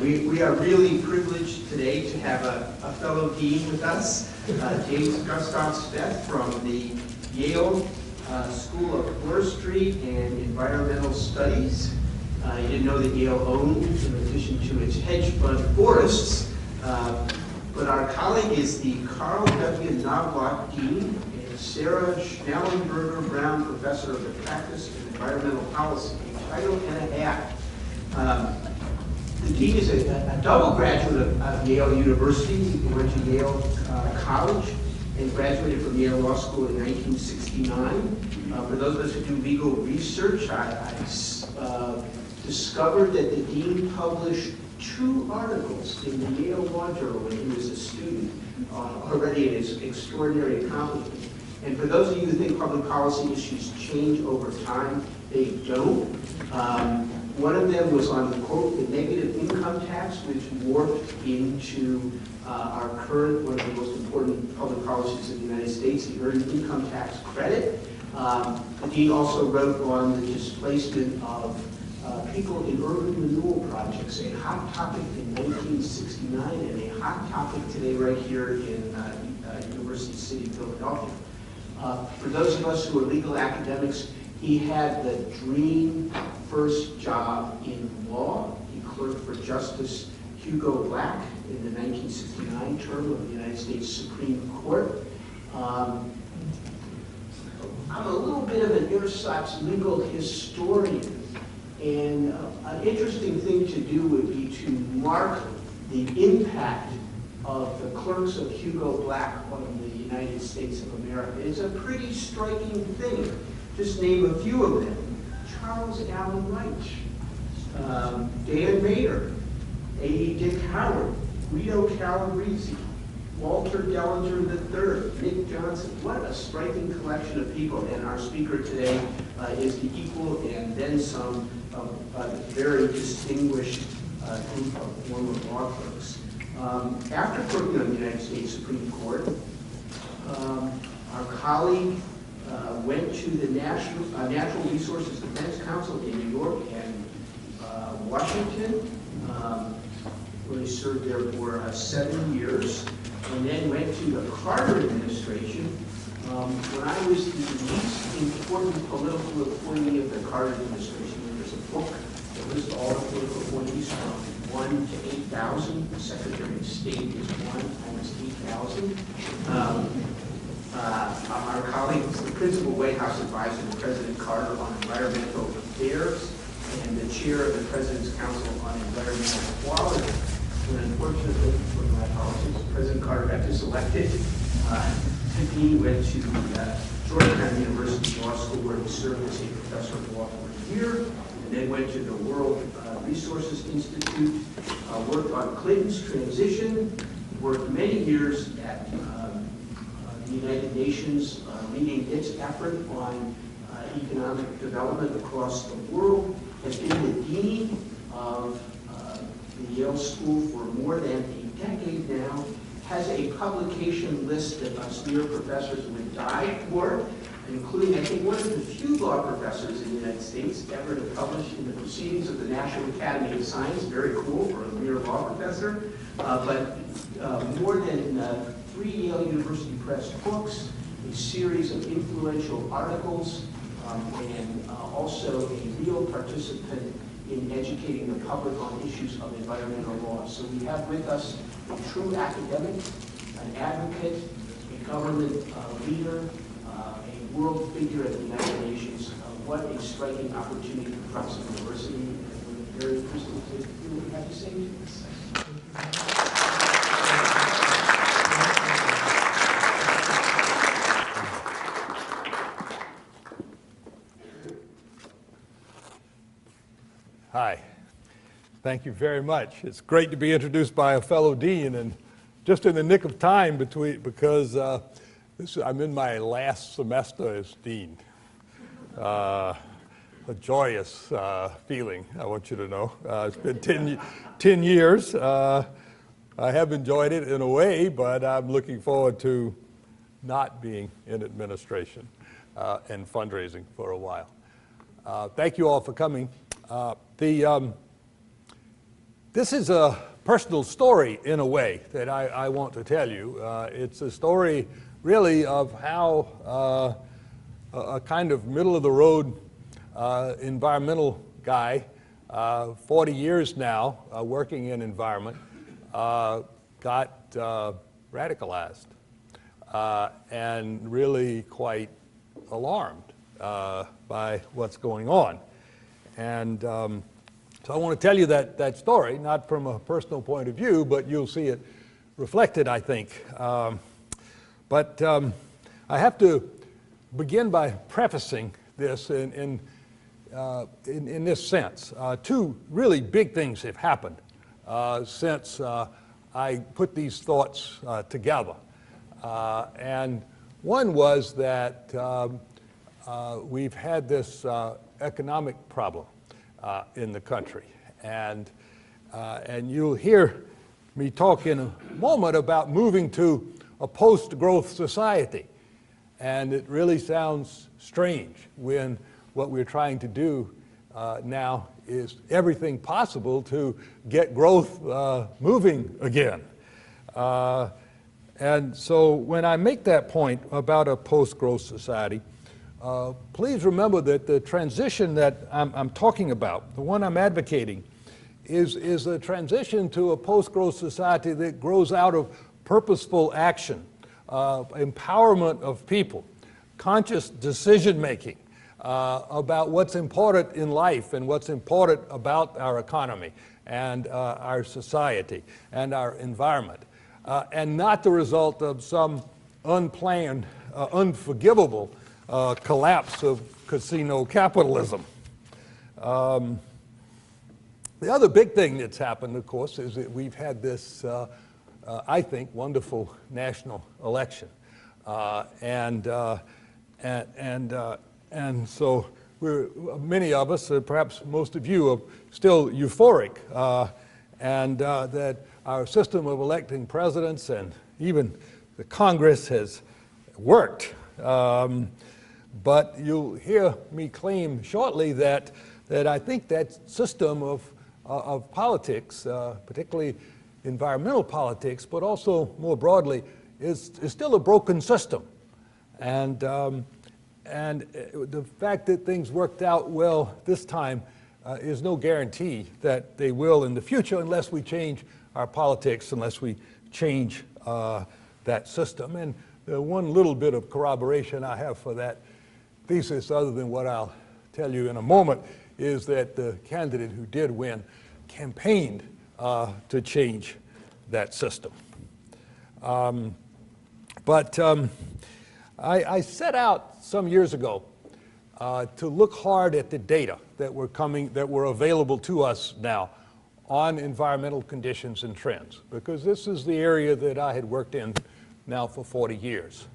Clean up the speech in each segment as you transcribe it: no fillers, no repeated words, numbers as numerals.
We are really privileged today to have a fellow dean with us, James Gustav Smith from the Yale School of Forestry and Environmental Studies. You didn't know that Yale owns, in addition to its hedge fund, forests. But our colleague is the Carl W. Knobloch Dean and Sarah Schnellenberger Brown Professor of the Practice of Environmental Policy, a title and a half. The dean is a double graduate of Yale University. He went to Yale College and graduated from Yale Law School in 1969. For those of us who do legal research, I discovered that the dean published 2 articles in the Yale Law Journal when he was a student, already an extraordinary accomplishment. And for those of you who think public policy issues change over time, they don't. One of them was on the quote, the negative income tax, which morphed into our current, one of the most important public policies in the United States, the earned income tax credit. The dean also wrote on the displacement of people in urban renewal projects, a hot topic in 1969 and a hot topic today right here in University City, Philadelphia. For those of us who are legal academics, he had the dream first job in law. He clerked for Justice Hugo Black in the 1969 term of the United States Supreme Court. I'm a little bit of an ersatz legal historian, and an interesting thing to do would be to mark the impact of the clerks of Hugo Black on the United States of America. It's a pretty striking thing. Just name a few of them. Charles Allen Reich, Dan Mayer, A.E. Dick Howard, Guido Calabrese, Walter Dellinger III, Nick Johnson. What a striking collection of people. And our speaker today is the equal and then some of a very distinguished group of former law clerks. After clerking on the United States Supreme Court, our colleague went to the Natural Resources Defense Council in New York and Washington, where he served there for 7 years, and then went to the Carter administration. When I was the least important political appointee of the Carter administration, there's a book that lists all the political appointees from 1 to 8,000. The Secretary of State is 1 times 8,000. Our colleague is the principal White House advisor to President Carter on environmental affairs and the chair of the President's Council on Environmental Quality. And unfortunately, for my politics, President Carter got diselected. He went to Georgetown University Law School, where he served as a professor of law for a year, and then went to the World Resources Institute, worked on Clinton's transition, worked many years at the United Nations, leading its effort on economic development across the world, has been the dean of the Yale School for more than a decade now, has a publication list that us mere professors would die for, including, I think, one of the few law professors in the United States ever to publish in the Proceedings of the National Academy of Science. Very cool for a mere law professor. But more than 3 Yale University Press books, a series of influential articles, and also a real participant in educating the public on issues of environmental law. So we have with us a true academic, an advocate, a government leader, a world figure at the United Nations. What a striking opportunity for Tufts University, and we're very interested to hear what you have to say to us. Hi. Thank you very much. It's great to be introduced by a fellow dean, and just in the nick of time because I'm in my last semester as dean. A joyous feeling, I want you to know. It's been 10 years. I have enjoyed it in a way, but I'm looking forward to not being in administration and fundraising for a while. Thank you all for coming. This is a personal story, in a way, that I want to tell you. It's a story, really, of how a kind of middle-of-the-road environmental guy, 40 years now, working in environment, got radicalized and really quite alarmed by what's going on. And so I want to tell you that story, not from a personal point of view, but you'll see it reflected, I think. But I have to begin by prefacing this in this sense. Two really big things have happened since I put these thoughts together. And one was that we've had this economic problem in the country. And you'll hear me talk in a moment about moving to a post-growth society. And it really sounds strange when what we're trying to do now is everything possible to get growth moving again. And so when I make that point about a post-growth society, please remember that the transition that I'm talking about, the one I'm advocating, is a transition to a post-growth society that grows out of purposeful action, empowerment of people, conscious decision-making about what's important in life and what's important about our economy and our society and our environment, and not the result of some unplanned, unforgivable collapse of casino capitalism. The other big thing that's happened, of course, is that we've had this, I think, wonderful national election. And so many of us, perhaps most of you, are still euphoric, and that our system of electing presidents and even the Congress has worked. But you'll hear me claim shortly that I think that system of politics, particularly environmental politics, but also more broadly, is still a broken system. And the fact that things worked out well this time is no guarantee that they will in the future unless we change our politics, unless we change that system. And the one little bit of corroboration I have for that thesis, other than what I'll tell you in a moment, is that the candidate who did win campaigned to change that system. I set out some years ago to look hard at the data that were available to us now on environmental conditions and trends, because this is the area that I had worked in now for 40 years.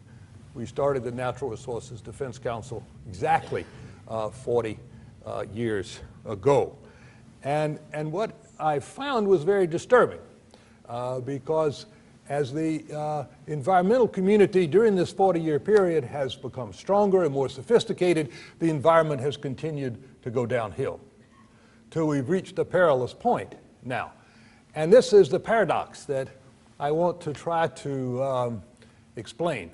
We started the Natural Resources Defense Council exactly 40 years ago. And what I found was very disturbing because as the environmental community during this 40-year period has become stronger and more sophisticated, the environment has continued to go downhill till we've reached a perilous point now. And this is the paradox that I want to try to explain.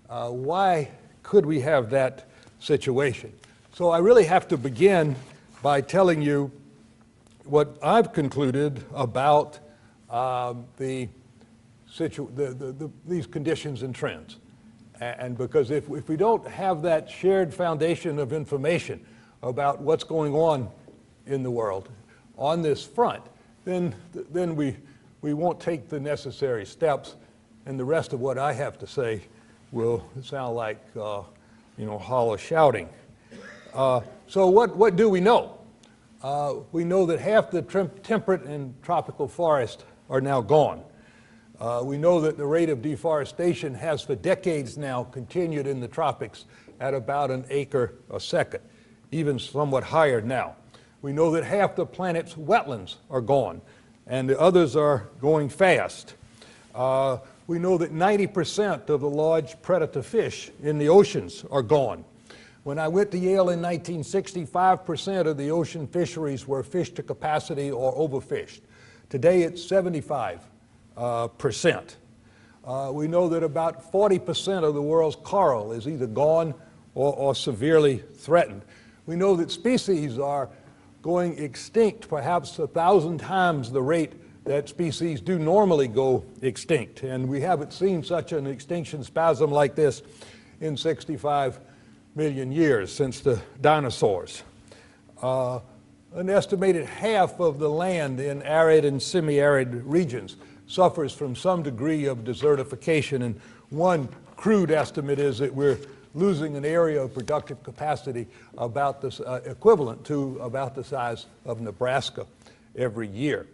Why could we have that situation? So I really have to begin by telling you what I've concluded about these conditions and trends. And because if we don't have that shared foundation of information about what's going on in the world on this front, then we won't take the necessary steps, and the rest of what I have to say will sound like hollow shouting. So what do we know? We know that half the temperate and tropical forests are now gone. We know that the rate of deforestation has for decades now continued in the tropics at about an acre a second, even somewhat higher now. We know that half the planet's wetlands are gone, and the others are going fast. We know that 90% of the large predator fish in the oceans are gone. When I went to Yale in 1960, 5% of the ocean fisheries were fished to capacity or overfished. Today it's 75%. We know that about 40% of the world's coral is either gone or severely threatened. We know that species are going extinct perhaps 1,000 times the rate that species do normally go extinct. And we haven't seen such an extinction spasm like this in 65 million years since the dinosaurs. An estimated half of the land in arid and semi-arid regions suffers from some degree of desertification, and one crude estimate is that we're losing an area of productive capacity about this, equivalent to about the size of Nebraska every year.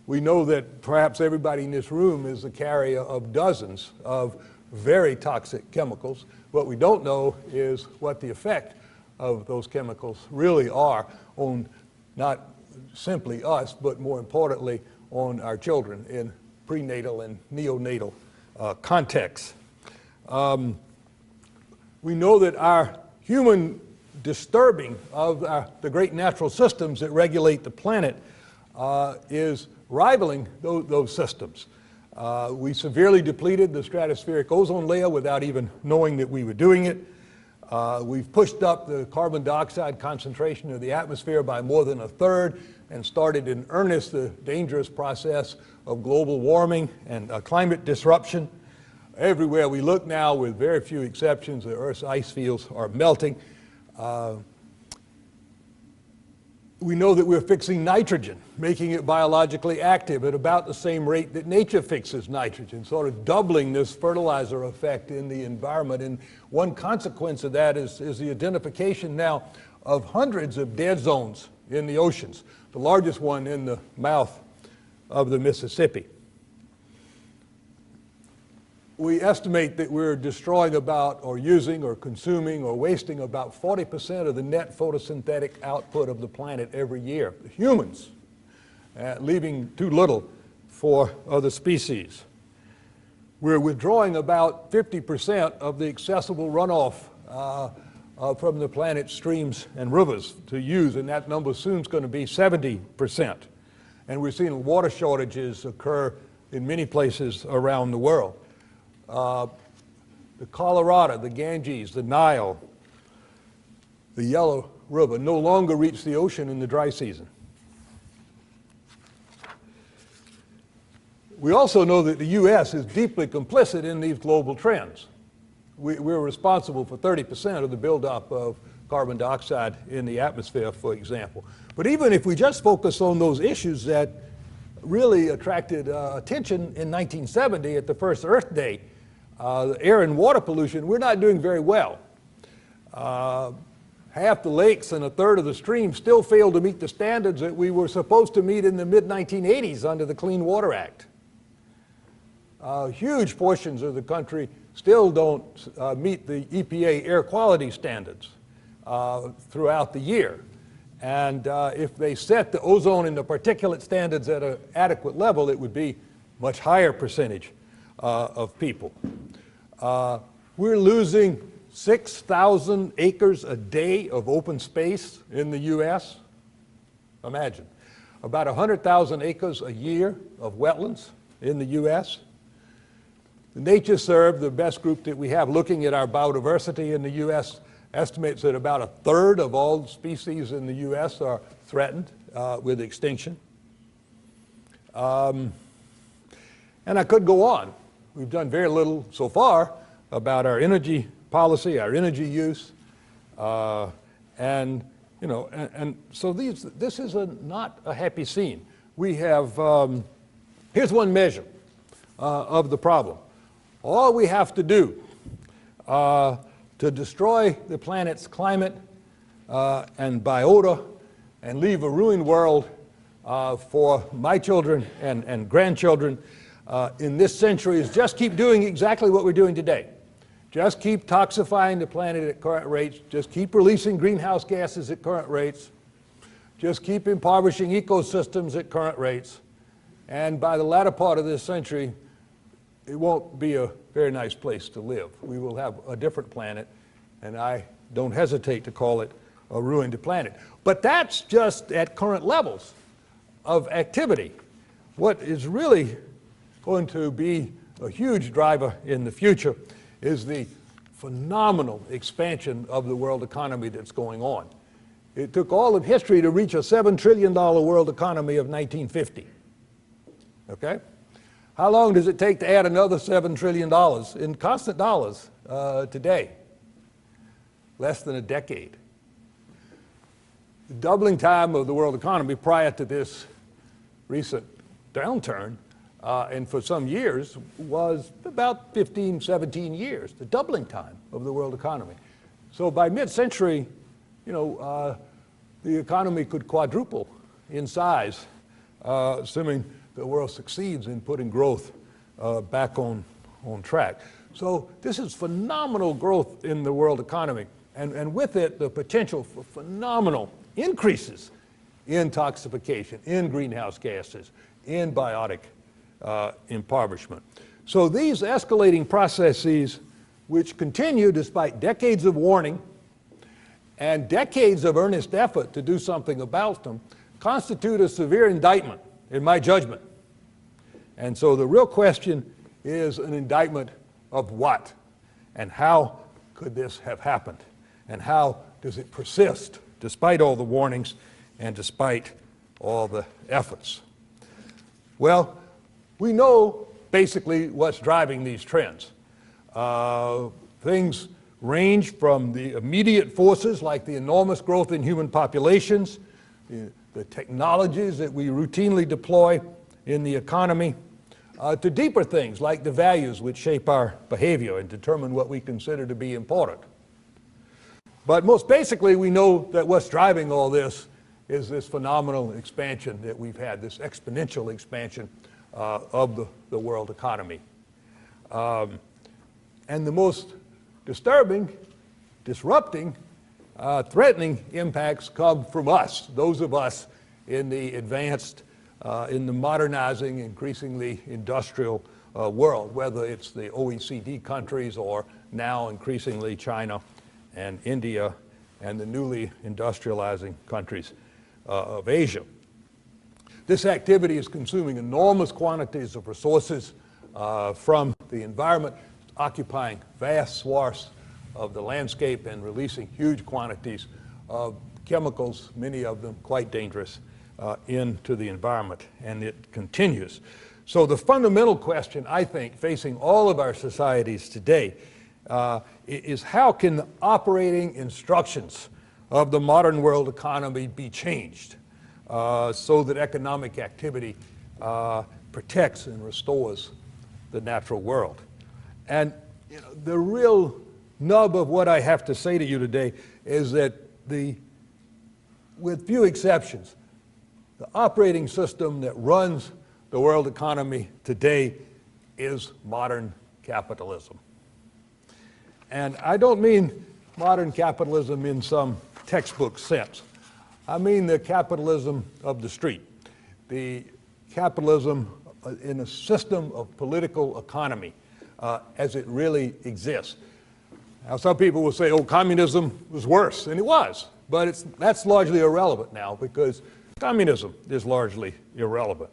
We know that perhaps everybody in this room is the carrier of dozens of very toxic chemicals. What we don't know is what the effect of those chemicals really are on not simply us, but more importantly, on our children in prenatal and neonatal contexts. We know that our human disturbing of the great natural systems that regulate the planet is rivaling those systems. We severely depleted the stratospheric ozone layer without even knowing that we were doing it. We've pushed up the carbon dioxide concentration of the atmosphere by more than 1/3 and started in earnest the dangerous process of global warming and climate disruption. Everywhere we look now, with very few exceptions, the Earth's ice fields are melting. We know that we're fixing nitrogen, making it biologically active at about the same rate that nature fixes nitrogen, sort of doubling this fertilizer effect in the environment. And one consequence of that is the identification now of hundreds of dead zones in the oceans, the largest one in the mouth of the Mississippi. We estimate that we're destroying about, or using, or consuming, or wasting about 40% of the net photosynthetic output of the planet every year, humans, leaving too little for other species. We're withdrawing about 50% of the accessible runoff from the planet's streams and rivers to use, and that number soon is going to be 70%. And we're seeing water shortages occur in many places around the world. The Colorado, the Ganges, the Nile, the Yellow River no longer reach the ocean in the dry season. We also know that the U.S. is deeply complicit in these global trends. We're responsible for 30% of the buildup of carbon dioxide in the atmosphere, for example. But even if we just focus on those issues that really attracted attention in 1970 at the first Earth Day, the air and water pollution, we're not doing very well. Half the lakes and 1/3 of the streams still fail to meet the standards that we were supposed to meet in the mid-1980s under the Clean Water Act. Huge portions of the country still don't meet the EPA air quality standards throughout the year. And if they set the ozone and the particulate standards at an adequate level, it would be much higher percentage of people. We're losing 6,000 acres a day of open space in the U.S. Imagine. About 100,000 acres a year of wetlands in the U.S. The NatureServe, the best group that we have looking at our biodiversity in the U.S., estimates that about 1/3 of all species in the U.S. are threatened with extinction. And I could go on. We've done very little so far about our energy policy, our energy use, and so this is not a happy scene. We have here's one measure of the problem. All we have to do to destroy the planet's climate and biota and leave a ruined world for my children and grandchildren in this century is just keep doing exactly what we're doing today. Just keep toxifying the planet at current rates. Just keep releasing greenhouse gases at current rates. Just keep impoverishing ecosystems at current rates. And by the latter part of this century, it won't be a very nice place to live. We will have a different planet, and I don't hesitate to call it a ruined planet. But that's just at current levels of activity. what is really going to be a huge driver in the future is the phenomenal expansion of the world economy that's going on. It took all of history to reach a $7 trillion world economy of 1950. Okay? How long does it take to add another $7 trillion in constant dollars today? Less than a decade. The doubling time of the world economy prior to this recent downturn, and for some years, was about 15, 17 years, the doubling time of the world economy. So by mid-century, the economy could quadruple in size, assuming the world succeeds in putting growth back on track. So this is phenomenal growth in the world economy, and with it, the potential for phenomenal increases in toxification, in greenhouse gases, in biotic impoverishment. So these escalating processes, which continue despite decades of warning and decades of earnest effort to do something about them, constitute a severe indictment, in my judgment. And so the real question is an indictment of what? And how could this have happened? And how does it persist despite all the warnings and despite all the efforts? Well, we know basically what's driving these trends. Things range from the immediate forces like the enormous growth in human populations, the technologies that we routinely deploy in the economy, to deeper things like the values which shape our behavior and determine what we consider to be important. But most basically, we know that what's driving all this is this phenomenal expansion that we've had, this exponential expansion of the world economy. And the most disturbing, disrupting, threatening impacts come from us, those of us in the advanced, in the modernizing, increasingly industrial world, whether it's the OECD countries or now increasingly China and India and the newly industrializing countries of Asia. This activity is consuming enormous quantities of resources from the environment, occupying vast swaths of the landscape and releasing huge quantities of chemicals, many of them quite dangerous, into the environment, and it continues. So the fundamental question, I think, facing all of our societies today is how can the operating instructions of the modern world economy be changed so that economic activity protects and restores the natural world. And the real nub of what I have to say to you today is that with few exceptions, the operating system that runs the world economy today is modern capitalism. And I don't mean modern capitalism in some textbook sense. I mean the capitalism of the street, the capitalism in a system of political economy as it really exists. Now, some people will say, oh, communism was worse, and it was, but that's largely irrelevant now because communism is largely irrelevant.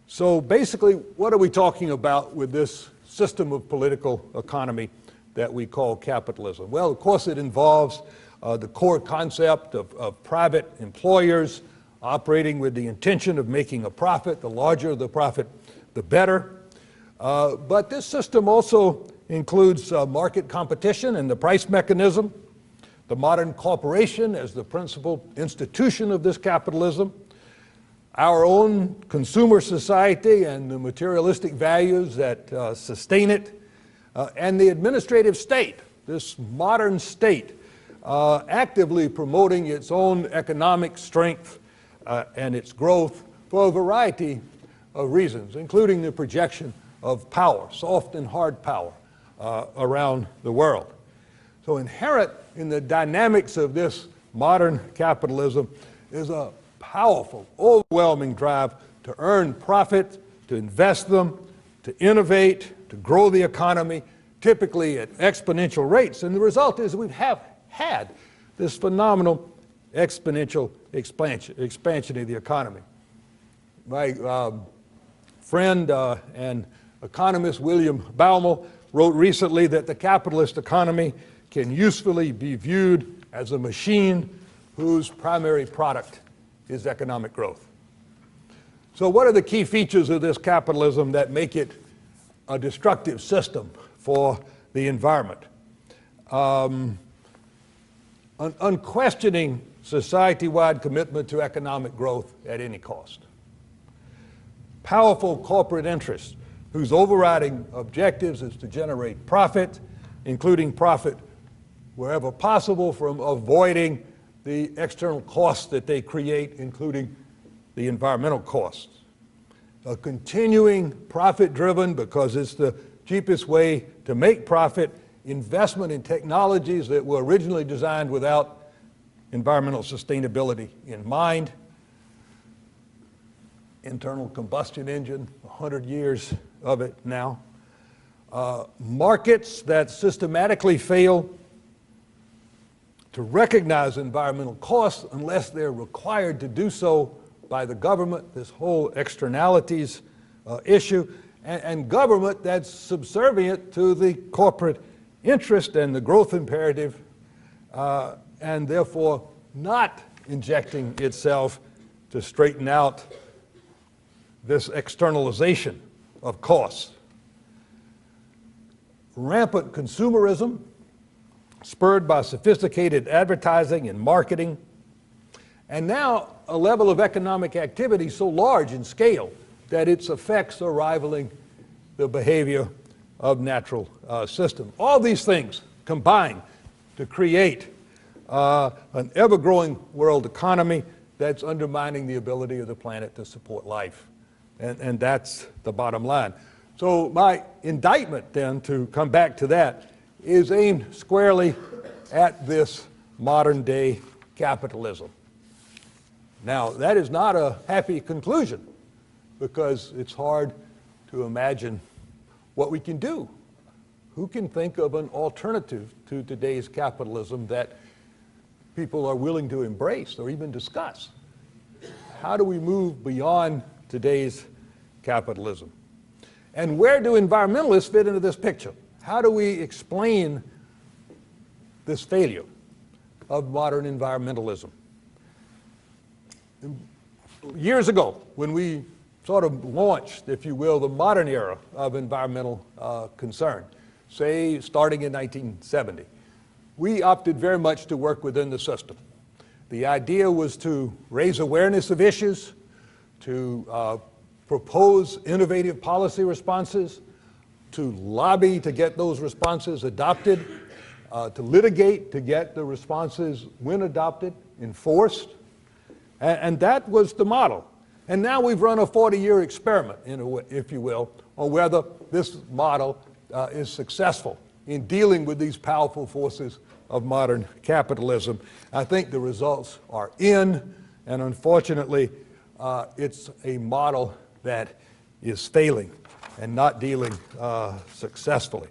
So basically, what are we talking about with this system of political economy that we call capitalism? Well, of course, it involves the core concept of private employers operating with the intention of making a profit. The larger the profit, the better. But this system also includes market competition and the price mechanism, the modern corporation as the principal institution of this capitalism, our own consumer society and the materialistic values that sustain it, and the administrative state, this modern state, actively promoting its own economic strength and its growth for a variety of reasons, including the projection of power, soft and hard power, around the world. So inherent in the dynamics of this modern capitalism is a powerful, overwhelming drive to earn profit, to invest them, to innovate, to grow the economy, typically at exponential rates. And the result is we have had this phenomenal exponential expansion of the economy. My friend and economist William Baumol wrote recently that the capitalist economy can usefully be viewed as a machine whose primary product is economic growth. So what are the key features of this capitalism that make it a destructive system for the environment? Unquestioning society-wide commitment to economic growth at any cost. Powerful corporate interests whose overriding objectives is to generate profit, including profit wherever possible from avoiding the external costs that they create, including the environmental costs. A continuing profit-driven, because it's the cheapest way to make profit, investment in technologies that were originally designed without environmental sustainability in mind. Internal combustion engine, 100 years of it now. Markets that systematically fail to recognize environmental costs unless they're required to do so by the government, this whole externalities issue, and government that's subservient to the corporate interest and the growth imperative, and therefore not injecting itself to straighten out this externalization of costs. Rampant consumerism, spurred by sophisticated advertising and marketing, and now a level of economic activity so large in scale that its effects are rivaling the behavior of natural systems. All these things combine to create an ever-growing world economy that's undermining the ability of the planet to support life. And that's the bottom line. So my indictment then, to come back to that, is aimed squarely at this modern day capitalism. Now, that is not a happy conclusion, because it's hard to imagine what we can do. Who can think of an alternative to today's capitalism that people are willing to embrace or even discuss? How do we move beyond today's capitalism? And where do environmentalists fit into this picture? How do we explain this failure of modern environmentalism? Years ago, when we sort of launched, if you will, the modern era of environmental concern, say starting in 1970, we opted very much to work within the system. The idea was to raise awareness of issues, to propose innovative policy responses, to lobby to get those responses adopted, to litigate to get the responses, when adopted, enforced. And that was the model. And now we've run a 40-year experiment, if you will, on whether this model is successful in dealing with these powerful forces of modern capitalism. I think the results are in, and unfortunately, it's a model that is failing and not dealing successfully.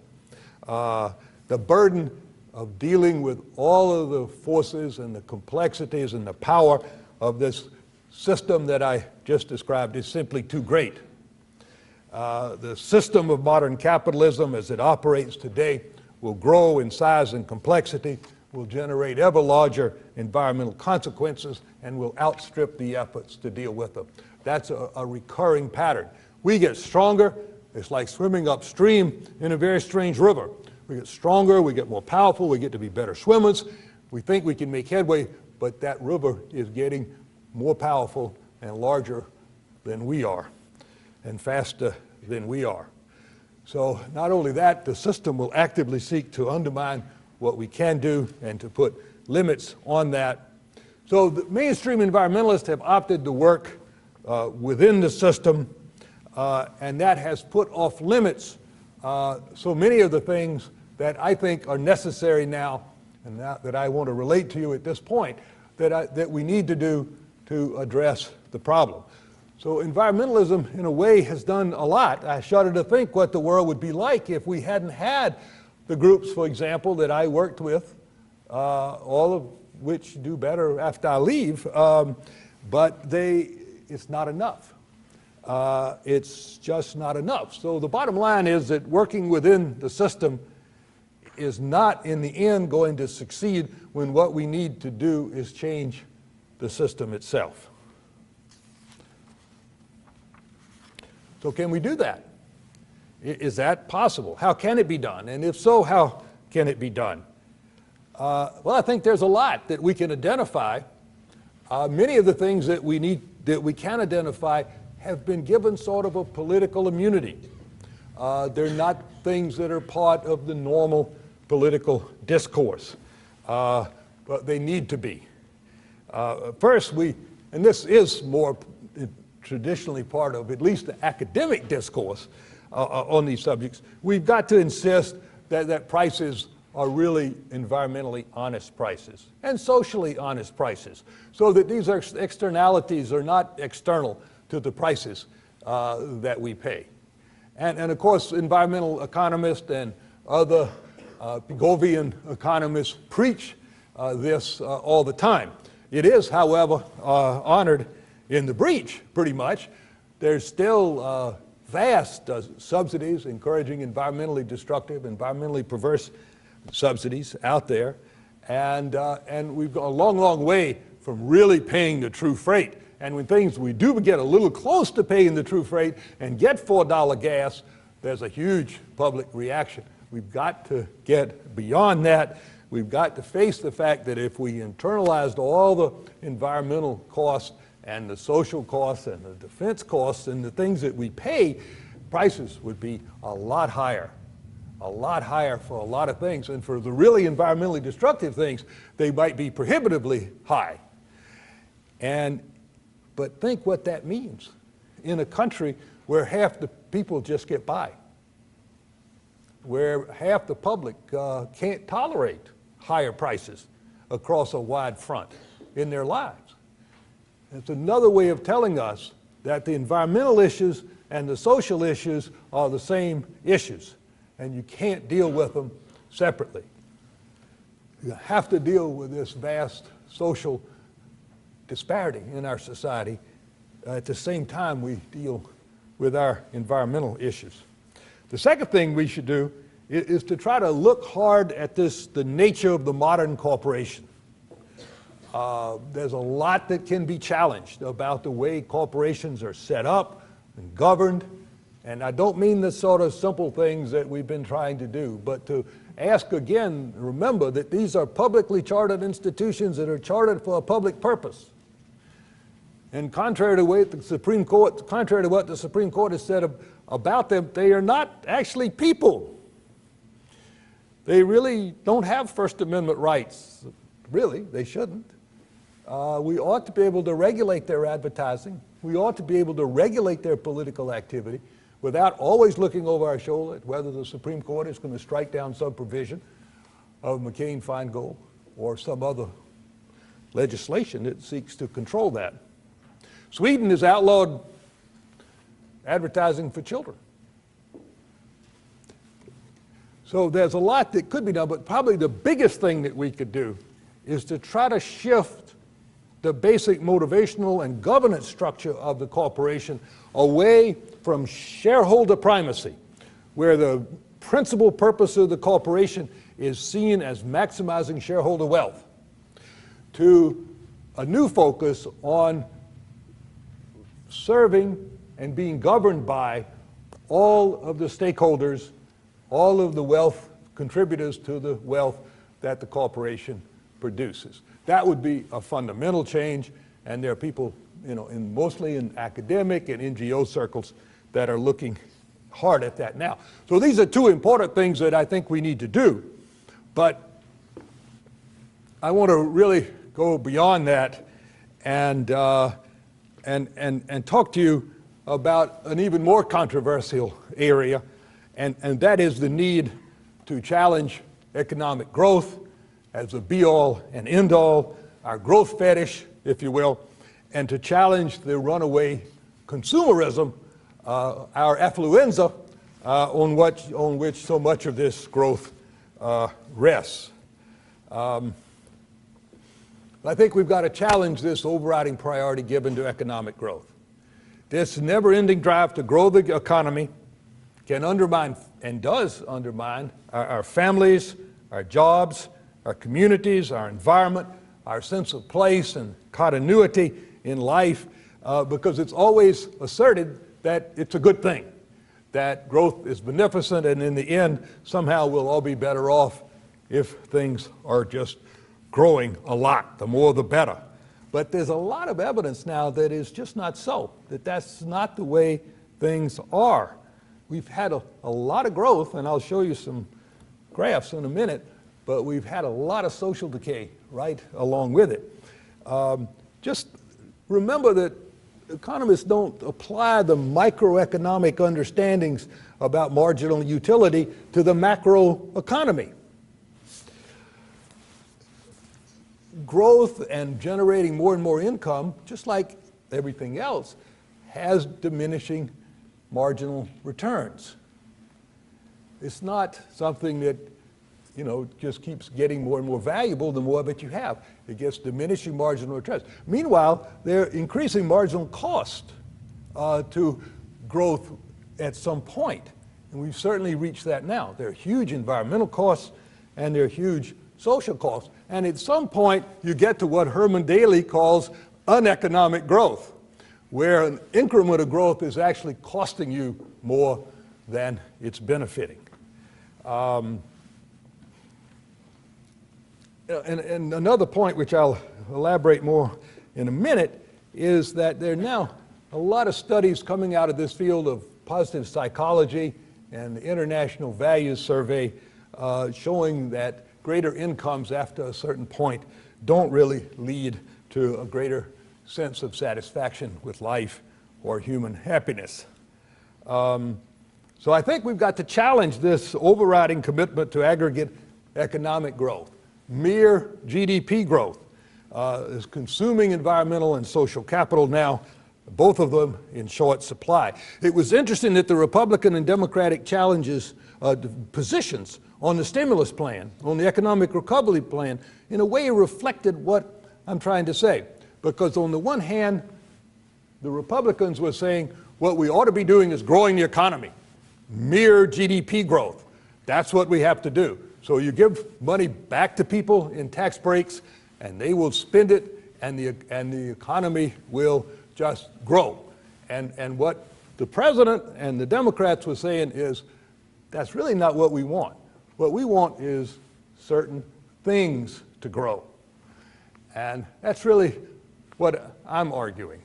The burden of dealing with all of the forces and the complexities and the power of this system that I just described is simply too great. The system of modern capitalism as it operates today will grow in size and complexity, will generate ever larger environmental consequences, and will outstrip the efforts to deal with them. That's a recurring pattern. We get stronger. It's like swimming upstream in a very strange river. We get stronger, we get more powerful, we get to be better swimmers. We think we can make headway, but that river is getting more powerful and larger than we are, and faster than we are. So not only that, the system will actively seek to undermine what we can do and to put limits on that. So the mainstream environmentalists have opted to work within the system, and that has put off limits so many of the things that I think are necessary now, and that I want to relate to you at this point, that we need to do to address the problem. So environmentalism, in a way, has done a lot. I shudder to think what the world would be like if we hadn't had the groups, for example, that I worked with, all of which do better after I leave, but it's not enough. it's just not enough. So the bottom line is that working within the system is not in the end going to succeed when what we need to do is change the system itself. So can we do that? Is that possible? How can it be done? And if so, how can it be done? Well, I think there's a lot that we can identify. Many of the things that we can identify have been given sort of a political immunity. They're not things that are part of the normal political discourse, but they need to be. First, and this is more traditionally part of at least the academic discourse on these subjects, we've got to insist that prices are really environmentally honest prices and socially honest prices, so that these externalities are not external to the prices that we pay. And of course, environmental economists and other Piagovian economists preach this all the time. It is, however, honored in the breach, pretty much. There's still vast subsidies encouraging environmentally destructive, environmentally perverse subsidies out there. And we've got a long, long way from really paying the true freight. And when we do get a little close to paying the true freight and get $4 gas, there's a huge public reaction. We've got to get beyond that. We've got to face the fact that if we internalized all the environmental costs and the social costs and the defense costs and the things that we pay, prices would be a lot higher for a lot of things. And for the really environmentally destructive things, they might be prohibitively high. But think what that means in a country where half the people just get by, where half the public can't tolerate higher prices across a wide front in their lives. It's another way of telling us that the environmental issues and the social issues are the same issues, and you can't deal with them separately. You have to deal with this vast social disparity in our society at the same time we deal with our environmental issues. The second thing we should do is to try to look hard at the nature of the modern corporation. There's a lot that can be challenged about the way corporations are set up and governed. And I don't mean the sort of simple things that we've been trying to do, but to ask again, remember that these are publicly chartered institutions that are chartered for a public purpose. And contrary to what the Supreme Court has said about them, they are not actually people. They really don't have First Amendment rights. Really, they shouldn't. We ought to be able to regulate their advertising. We ought to be able to regulate their political activity without always looking over our shoulder at whether the Supreme Court is going to strike down some provision of McCain-Feingold or some other legislation that seeks to control that. Sweden has outlawed advertising for children. So there's a lot that could be done, but probably the biggest thing that we could do is to try to shift the basic motivational and governance structure of the corporation away from shareholder primacy, where the principal purpose of the corporation is seen as maximizing shareholder wealth, to a new focus on serving and being governed by all of the stakeholders, all of the wealth contributors to the wealth that the corporation produces. That would be a fundamental change, and there are people, mostly in academic and NGO circles that are looking hard at that now. So these are two important things that I think we need to do, but I want to really go beyond that and talk to you about an even more controversial area, and that is the need to challenge economic growth as a be-all and end-all, our growth fetish, if you will, and to challenge the runaway consumerism, our affluenza, on which so much of this growth rests. I think we've got to challenge this overriding priority given to economic growth. This never-ending drive to grow the economy can undermine, and does undermine, our families, our jobs, our communities, our environment, our sense of place and continuity in life, because it's always asserted that it's a good thing, that growth is beneficent, and in the end, somehow we'll all be better off if things are just growing a lot. The more, the better. But there's a lot of evidence now that is just not so, that that's not the way things are. We've had a lot of growth, and I'll show you some graphs in a minute, but we've had a lot of social decay right along with it. Just remember that economists don't apply the microeconomic understandings about marginal utility to the macro economy. Growth and generating more and more income, just like everything else, has diminishing marginal returns. It's not something that, just keeps getting more and more valuable the more of it you have. It gets diminishing marginal returns. Meanwhile, they're increasing marginal cost to growth at some point. And we've certainly reached that now. There are huge environmental costs and there are huge social costs. And at some point, you get to what Herman Daly calls uneconomic growth, where an increment of growth is actually costing you more than it's benefiting. And another point, which I'll elaborate more in a minute, is that there are now a lot of studies coming out of this field of positive psychology and the International Values Survey showing that greater incomes after a certain point don't really lead to a greater sense of satisfaction with life or human happiness. So I think we've got to challenge this overriding commitment to aggregate economic growth. Mere GDP growth is consuming environmental and social capital now, both of them in short supply. It was interesting that the Republican and Democratic positions on the stimulus plan, on the economic recovery plan, in a way reflected what I'm trying to say. Because on the one hand, the Republicans were saying what we ought to be doing is growing the economy. Mere GDP growth. That's what we have to do. So you give money back to people in tax breaks, and they will spend it, and the economy will just grow. And what the president and the Democrats were saying is, that's really not what we want. What we want is certain things to grow. And that's really what I'm arguing.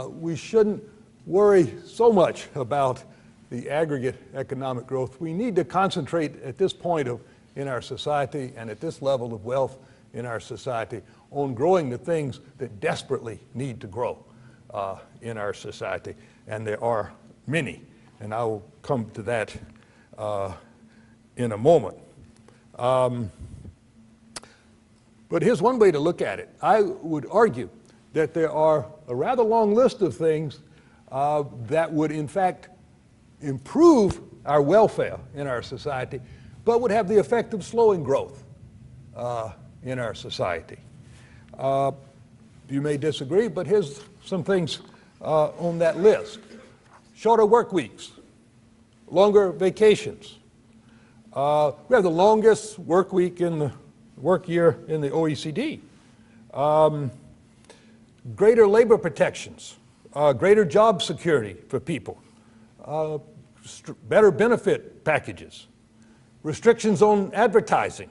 We shouldn't worry so much about the aggregate economic growth. We need to concentrate at this point in our society and at this level of wealth in our society on growing the things that desperately need to grow in our society. And there are many, and I will come to that in a moment. But here's one way to look at it. I would argue that there are a rather long list of things that would in fact improve our welfare in our society, but would have the effect of slowing growth in our society. You may disagree, but here's some things on that list. Shorter work weeks, longer vacations. We have the longest work week in the work year in the OECD. Greater labor protections, greater job security for people, better benefit packages, restrictions on advertising,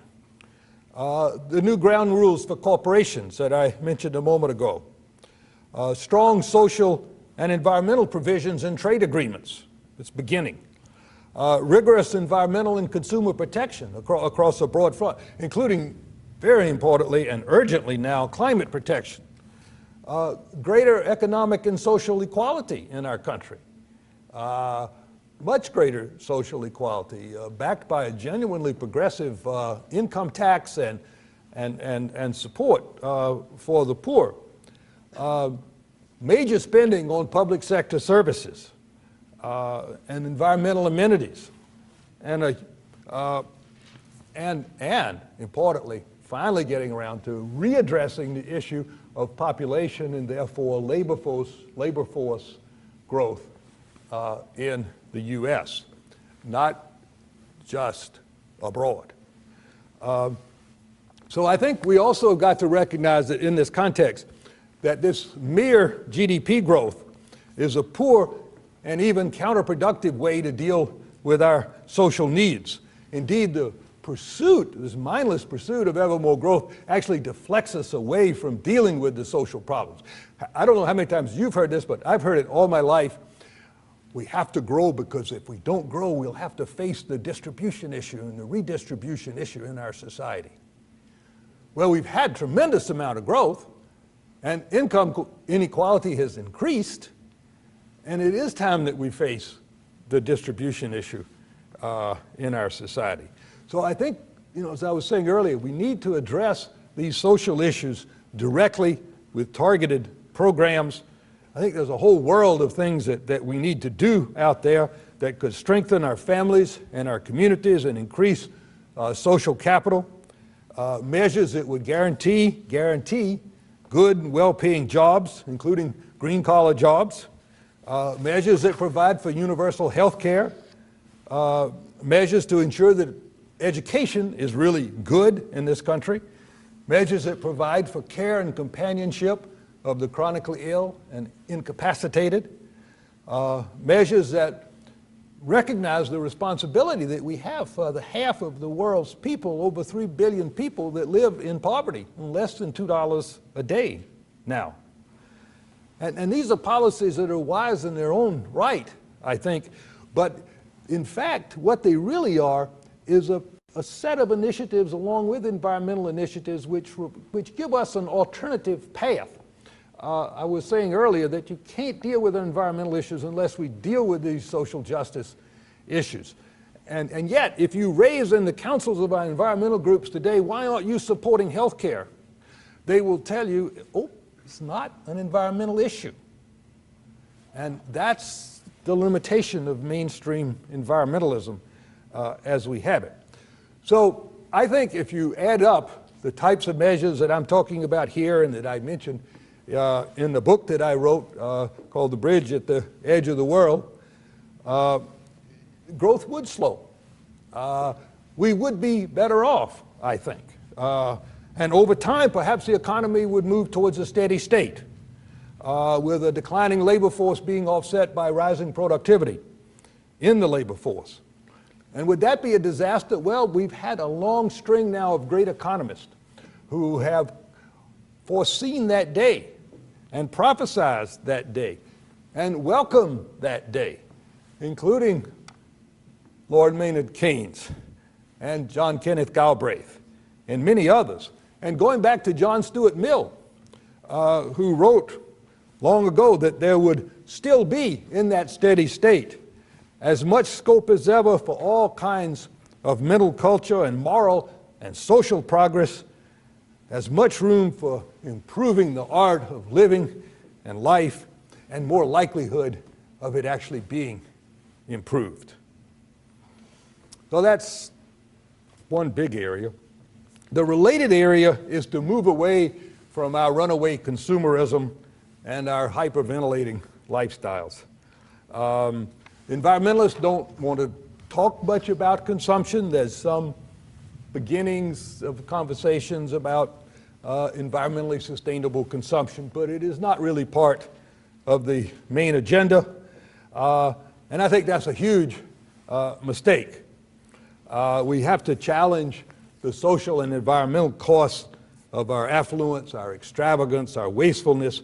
the new ground rules for corporations that I mentioned a moment ago, strong social and environmental provisions in trade agreements. It's beginning. Rigorous environmental and consumer protection across a broad front, including, very importantly and urgently now, climate protection. Greater economic and social equality in our country. Much greater social equality, backed by a genuinely progressive income tax and support for the poor. Major spending on public sector services and environmental amenities, and importantly, finally getting around to readdressing the issue of population and therefore labor force growth in the U.S., not just abroad. So I think we also got to recognize that in this context, that this mere GDP growth is a poor and even counterproductive way to deal with our social needs. Indeed, the pursuit, this mindless pursuit of ever more growth, actually deflects us away from dealing with the social problems. I don't know how many times you've heard this, but I've heard it all my life. We have to grow because if we don't grow, we'll have to face the distribution issue and the redistribution issue in our society. Well, we've had tremendous amount of growth, and income inequality has increased, and it is time that we face the distribution issue in our society. So I think, as I was saying earlier, we need to address these social issues directly with targeted programs. I think there's a whole world of things that we need to do out there that could strengthen our families and our communities and increase social capital. Measures that would guarantee good and well-paying jobs, including green-collar jobs. Measures that provide for universal health care. Measures to ensure that education is really good in this country. Measures that provide for care and companionship of the chronically ill and incapacitated. Measures that recognize the responsibility that we have for the half of the world's people, over 3 billion people that live in poverty, on less than $2 a day now. And these are policies that are wise in their own right, I think, but in fact, what they really are is a set of initiatives along with environmental initiatives which give us an alternative path. I was saying earlier that you can't deal with environmental issues unless we deal with these social justice issues. And yet, if you raise in the councils of our environmental groups today, why aren't you supporting health care? They will tell you, oh, it's not an environmental issue. And that's the limitation of mainstream environmentalism as we have it. So I think if you add up the types of measures that I'm talking about here and that I mentioned in the book that I wrote called The Bridge at the Edge of the World, growth would slow. We would be better off, I think. And over time, perhaps the economy would move towards a steady state, with a declining labor force being offset by rising productivity in the labor force. And would that be a disaster? Well, we've had a long string now of great economists who have foreseen that day and prophesized that day and welcomed that day, including Lord Maynard Keynes and John Kenneth Galbraith and many others. And going back to John Stuart Mill, who wrote long ago that there would still be in that steady state as much scope as ever for all kinds of mental culture and moral and social progress, as much room for improving the art of living and life, and more likelihood of it actually being improved. So that's one big area. The related area is to move away from our runaway consumerism and our hyperventilating lifestyles. Environmentalists don't want to talk much about consumption. There's some beginnings of conversations about environmentally sustainable consumption, but it is not really part of the main agenda. And I think that's a huge mistake. We have to challenge the social and environmental costs of our affluence, our extravagance, our wastefulness.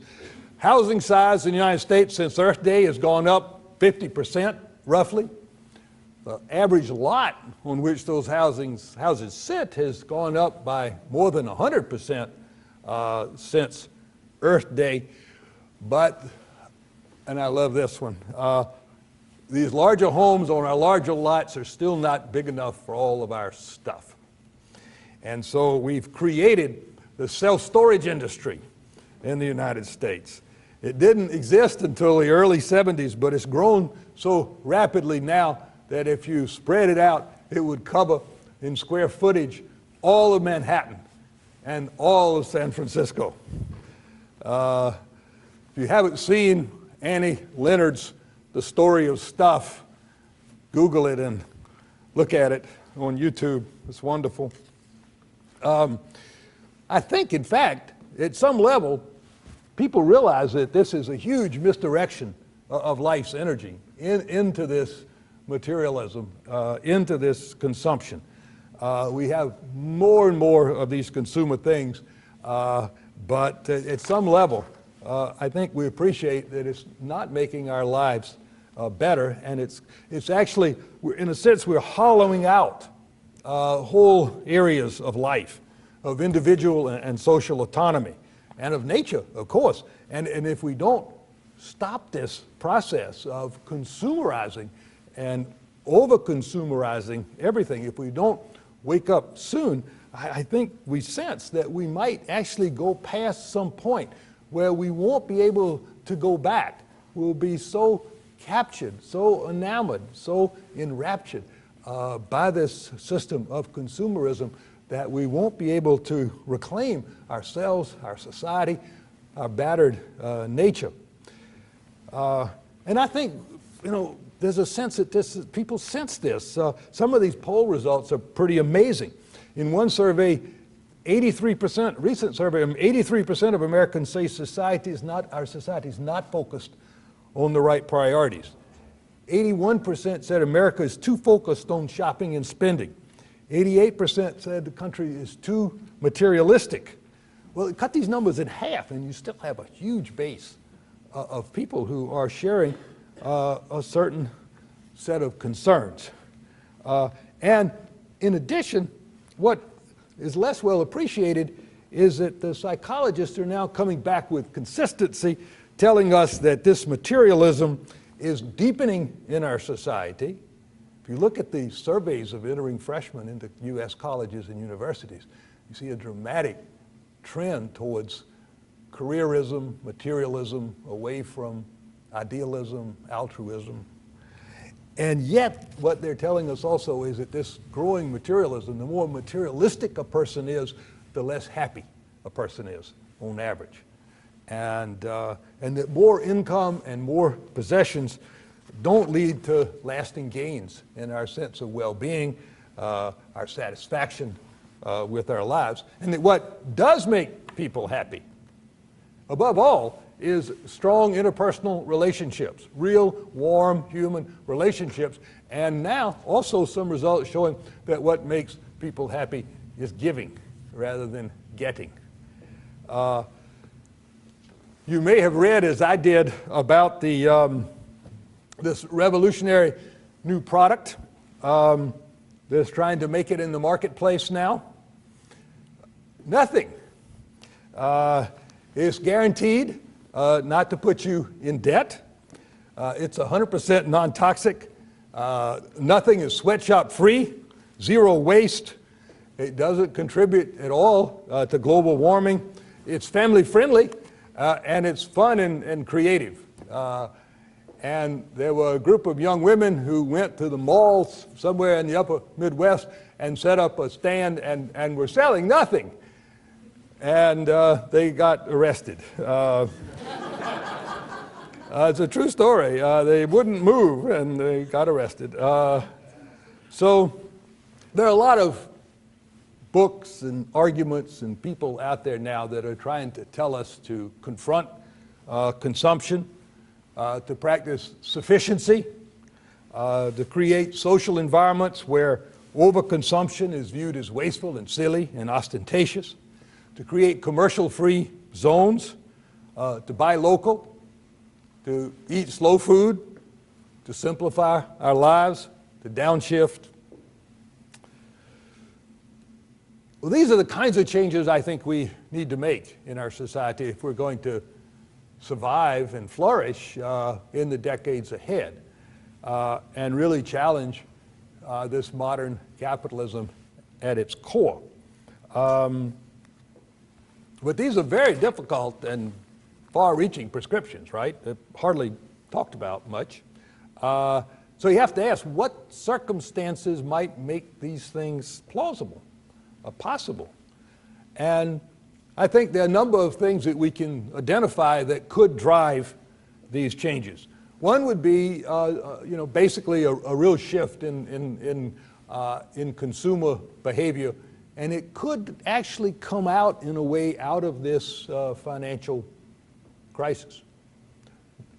Housing size in the United States since Earth Day has gone up 50%, roughly. The average lot on which those houses sit has gone up by more than 100% since Earth Day. But, and I love this one, these larger homes on our larger lots are still not big enough for all of our stuff. And so we've created the self-storage industry in the United States. It didn't exist until the early 70s, but it's grown so rapidly now that if you spread it out, it would cover in square footage all of Manhattan and all of San Francisco. If you haven't seen Annie Leonard's The Story of Stuff. Google it and look at it on YouTube. It's wonderful. I think, in fact, at some level, people realize that this is a huge misdirection of life's energy into this materialism, into this consumption. We have more and more of these consumer things, but at some level, I think we appreciate that it's not making our lives better, and it's actually, in a sense, we're hollowing out whole areas of life, of individual and social autonomy, and of nature, of course. And if we don't stop this process of consumerizing and over-consumerizing everything, if we don't wake up soon, I think we sense that we might actually go past some point where we won't be able to go back. We'll be so captured, so enamored, so enraptured by this system of consumerism that we won't be able to reclaim ourselves, our society, our battered nature. And I think, there's a sense that people sense this. Some of these poll results are pretty amazing. In one survey, 83%, recent survey, 83% of Americans say our society is not focused on the right priorities. 81% said America is too focused on shopping and spending. 88% said the country is too materialistic. Well, cut these numbers in half, and you still have a huge base of people who are sharing a certain set of concerns. And in addition, what is less well appreciated is that the psychologists are now coming back with consistency, telling us that this materialism is deepening in our society. If you look at the surveys of entering freshmen into U.S. colleges and universities, you see a dramatic trend towards careerism, materialism, away from idealism, altruism. And yet, what they're telling us also is that this growing materialism, the more materialistic a person is, the less happy a person is, on average. And that more income and more possessions don't lead to lasting gains in our sense of well-being, our satisfaction with our lives. And that what does make people happy, above all, is strong interpersonal relationships, real, warm, human relationships. And now also some results showing that what makes people happy is giving rather than getting. You may have read, as I did, about this revolutionary new product that's trying to make it in the marketplace now. Nothing. It's guaranteed not to put you in debt. It's 100% non-toxic. Nothing is sweatshop free, zero waste. It doesn't contribute at all to global warming. It's family friendly, and it's fun and creative. And there were a group of young women who went to the malls somewhere in the upper Midwest and set up a stand and were selling nothing. And they got arrested. It's a true story. They wouldn't move and they got arrested. So there are a lot of books and arguments and people out there now that are trying to tell us to confront consumption, to practice sufficiency, to create social environments where overconsumption is viewed as wasteful and silly and ostentatious, to create commercial-free zones, to buy local, to eat slow food, to simplify our lives, to downshift. Well, these are the kinds of changes I think we need to make in our society if we're going to survive and flourish in the decades ahead and really challenge this modern capitalism at its core. But these are very difficult and far-reaching prescriptions, right? They're hardly talked about much. So you have to ask, what circumstances might make these things plausible, possible? And I think there are a number of things that we can identify that could drive these changes. One would be, basically a real shift in consumer behavior, and it could actually come out in a way out of this financial crisis.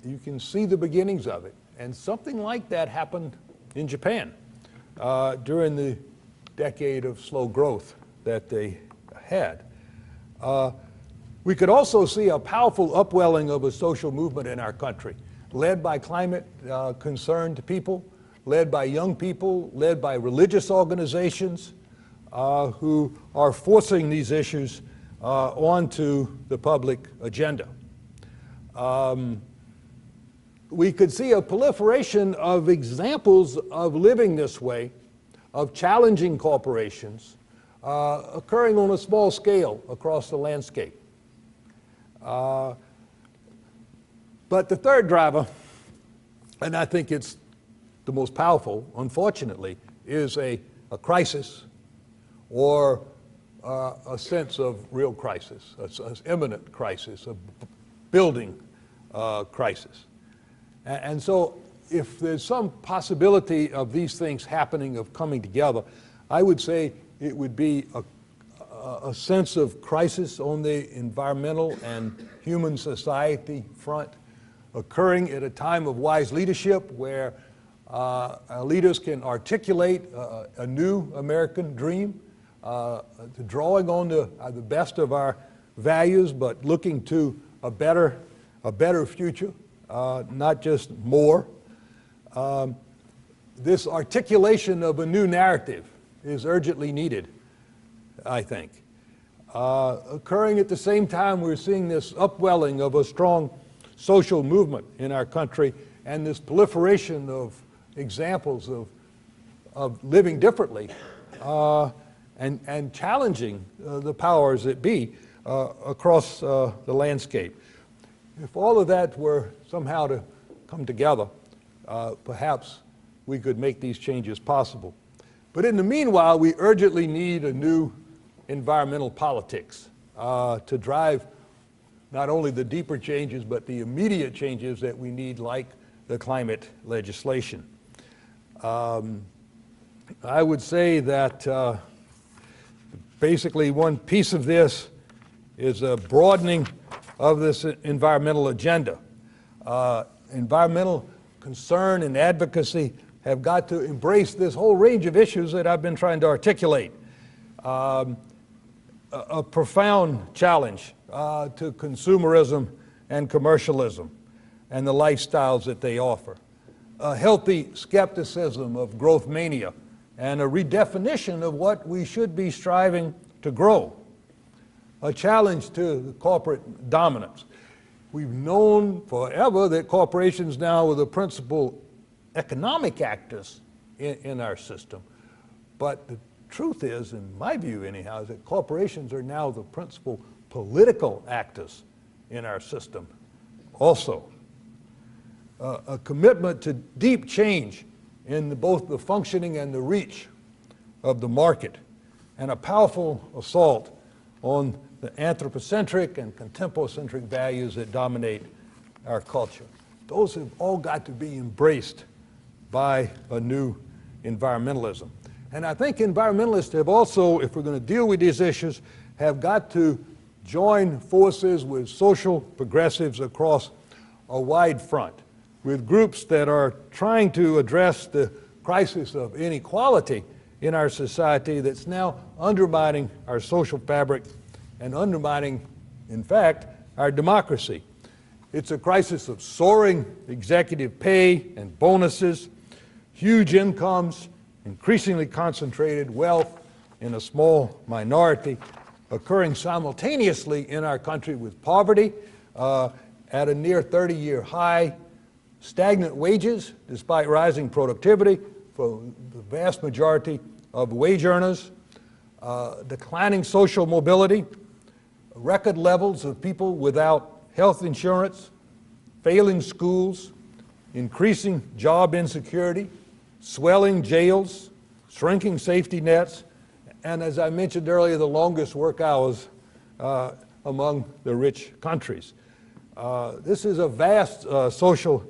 You can see the beginnings of it, and something like that happened in Japan during the decade of slow growth that they had. We could also see a powerful upwelling of a social movement in our country, led by climate-concerned people, led by young people, led by religious organizations who are forcing these issues onto the public agenda. We could see a proliferation of examples of living this way, of challenging corporations, occurring on a small scale across the landscape. But the third driver, and I think it's the most powerful, unfortunately, is a crisis or a sense of real crisis, an imminent crisis, a building crisis. And so if there's some possibility of these things happening, of coming together, I would say it would be a sense of crisis on the environmental and human society front, occurring at a time of wise leadership where our leaders can articulate a new American dream, drawing on the best of our values, but looking to a better future, not just more. This articulation of a new narrative is urgently needed, I think. Occurring at the same time, we're seeing this upwelling of a strong social movement in our country and this proliferation of examples of living differently and challenging the powers that be across the landscape. If all of that were somehow to come together, perhaps we could make these changes possible. But in the meanwhile, we urgently need a new environmental politics to drive not only the deeper changes, but the immediate changes that we need, like the climate legislation. I would say that basically one piece of this is a broadening of this environmental agenda. Environmental concern and advocacy have got to embrace this whole range of issues that I've been trying to articulate. A profound challenge to consumerism and commercialism and the lifestyles that they offer. A healthy skepticism of growth mania and a redefinition of what we should be striving to grow. A challenge to the corporate dominance. We've known forever that corporations now are the principal economic actors in our system. But the truth is, in my view anyhow, is that corporations are now the principal political actors in our system also. A commitment to deep change in both the functioning and the reach of the market, and a powerful assault on the anthropocentric and contempocentric values that dominate our culture. Those have all got to be embraced by a new environmentalism. And I think environmentalists have also, if we're going to deal with these issues, have got to join forces with social progressives across a wide front, with groups that are trying to address the crisis of inequality in our society that's now undermining our social fabric and undermining, in fact, our democracy. It's a crisis of soaring executive pay and bonuses, huge incomes, increasingly concentrated wealth in a small minority, occurring simultaneously in our country with poverty at a near 30-year high, stagnant wages despite rising productivity for the vast majority of wage earners, declining social mobility, record levels of people without health insurance, failing schools, increasing job insecurity, swelling jails, shrinking safety nets, and as I mentioned earlier, the longest work hours among the rich countries. This is a vast social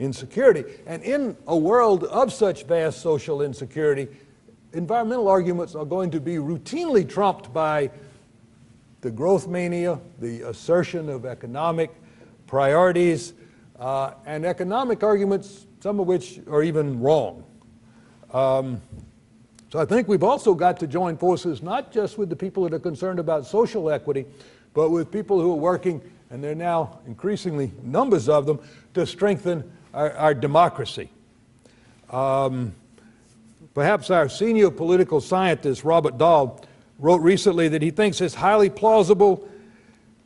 insecurity. And in a world of such vast social insecurity, environmental arguments are going to be routinely trumped by the growth mania, the assertion of economic priorities, and economic arguments, some of which are even wrong. So I think we've also got to join forces not just with the people that are concerned about social equity, but with people who are working, and there are now increasingly numbers of them, to strengthen our democracy. Perhaps our senior political scientist, Robert Dahl, wrote recently that he thinks it's highly plausible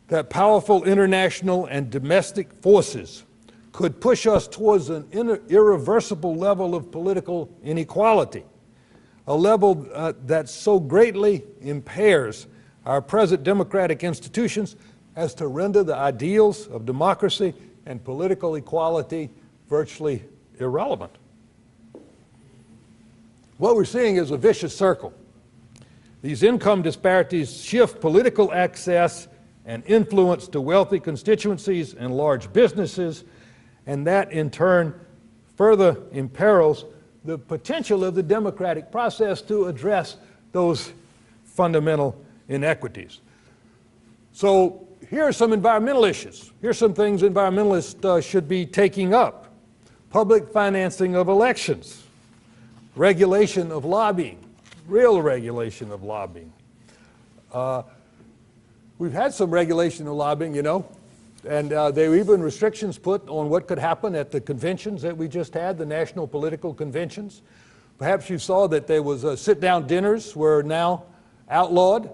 that powerful international and domestic forces could push us towards an irreversible level of political inequality, a level that so greatly impairs our present democratic institutions as to render the ideals of democracy and political equality virtually irrelevant. What we're seeing is a vicious circle. These income disparities shift political access and influence to wealthy constituencies and large businesses, and that in turn further imperils the potential of the democratic process to address those fundamental inequities. So here are some environmental issues. Here's some things environmentalists should be taking up. Public financing of elections, regulation of lobbying, real regulation of lobbying. We've had some regulation of lobbying, you know, and there were even restrictions put on what could happen at the conventions that we just had, the national political conventions. Perhaps you saw that there was sit-down dinners were now outlawed.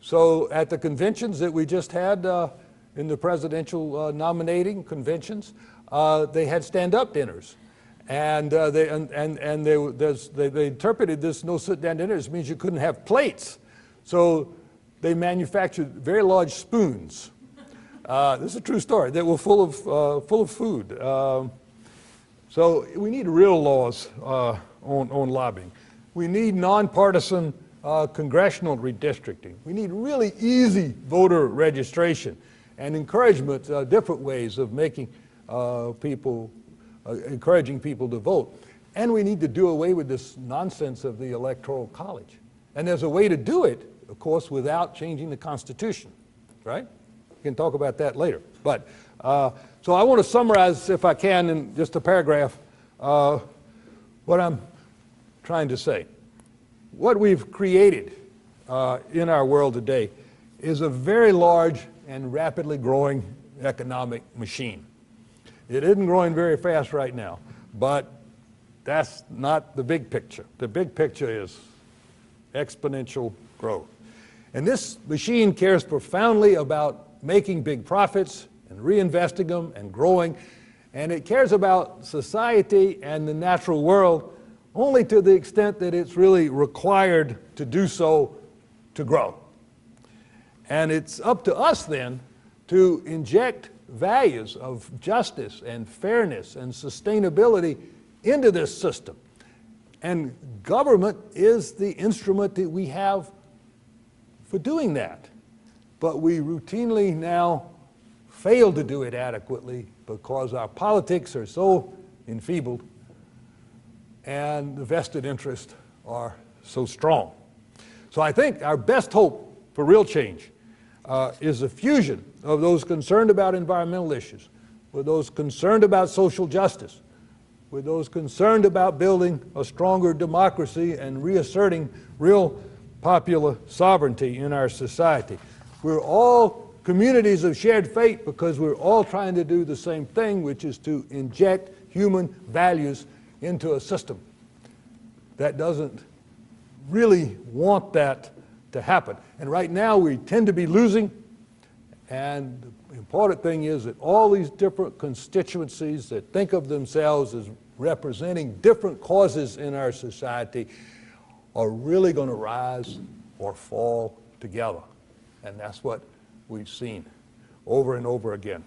So at the conventions that we just had in the presidential nominating conventions, they had stand-up dinners. And they interpreted this no sit-down dinners means you couldn't have plates. So they manufactured very large spoons. This is a true story. That were full of food. So we need real laws on lobbying. We need nonpartisan congressional redistricting. We need really easy voter registration and encouragement, different ways of making encouraging people to vote. And we need to do away with this nonsense of the Electoral College. And there's a way to do it, of course, without changing the Constitution, right? We can talk about that later. But, so I want to summarize, if I can, in just a paragraph, what I'm trying to say. What we've created in our world today is a very large and rapidly growing economic machine. It isn't growing very fast right now, but that's not the big picture. The big picture is exponential growth. And this machine cares profoundly about making big profits and reinvesting them and growing, and it cares about society and the natural world only to the extent that it's really required to do so to grow. And it's up to us then to inject values of justice and fairness and sustainability into this system. And government is the instrument that we have for doing that. But we routinely now fail to do it adequately because our politics are so enfeebled and the vested interests are so strong. So I think our best hope for real change is a fusion of those concerned about environmental issues, with those concerned about social justice, with those concerned about building a stronger democracy and reasserting real popular sovereignty in our society. We're all communities of shared fate because we're all trying to do the same thing, which is to inject human values into a system that doesn't really want that to happen. And right now we tend to be losing, and the important thing is that all these different constituencies that think of themselves as representing different causes in our society are really going to rise or fall together. And that's what we've seen over and over again.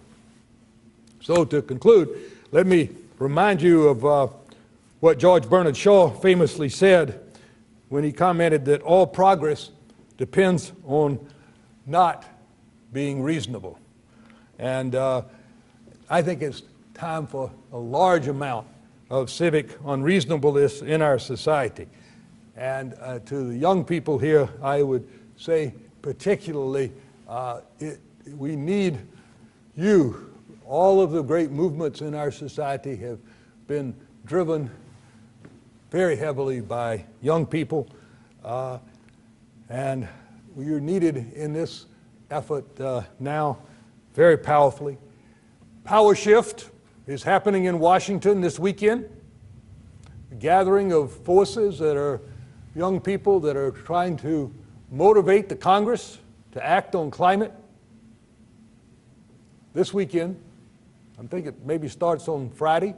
So to conclude, let me remind you of what George Bernard Shaw famously said when he commented that all progress depends on not being reasonable. And I think it's time for a large amount of civic unreasonableness in our society. And to the young people here, I would say particularly, we need you. All of the great movements in our society have been driven very heavily by young people, and you're needed in this effort now very powerfully. Power shift is happening in Washington this weekend. A gathering of forces that are young people that are trying to motivate the Congress to act on climate. This weekend, I think it maybe starts on Friday,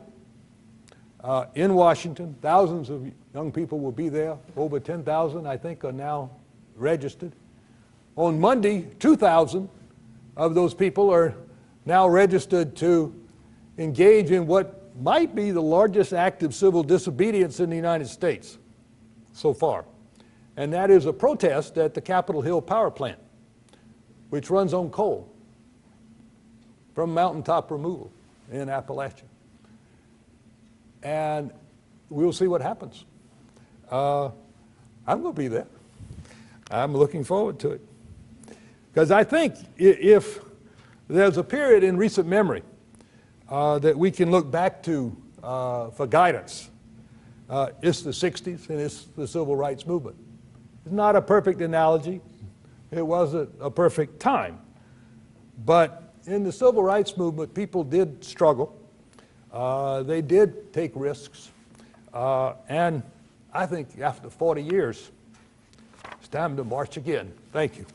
in Washington. Thousands of young people will be there. Over 10,000, I think, are now registered. On Monday, 2,000 of those people are now registered to engage in what might be the largest act of civil disobedience in the United States so far. And that is a protest at the Capitol Hill power plant, which runs on coal from mountaintop removal in Appalachia. And we'll see what happens. I'm going to be there. I'm looking forward to it. Because I think if there's a period in recent memory that we can look back to for guidance, it's the 60s and it's the civil rights movement. It's not a perfect analogy. It wasn't a perfect time. But in the civil rights movement, people did struggle. They did take risks. And I think after 40 years, it's time to march again. Thank you.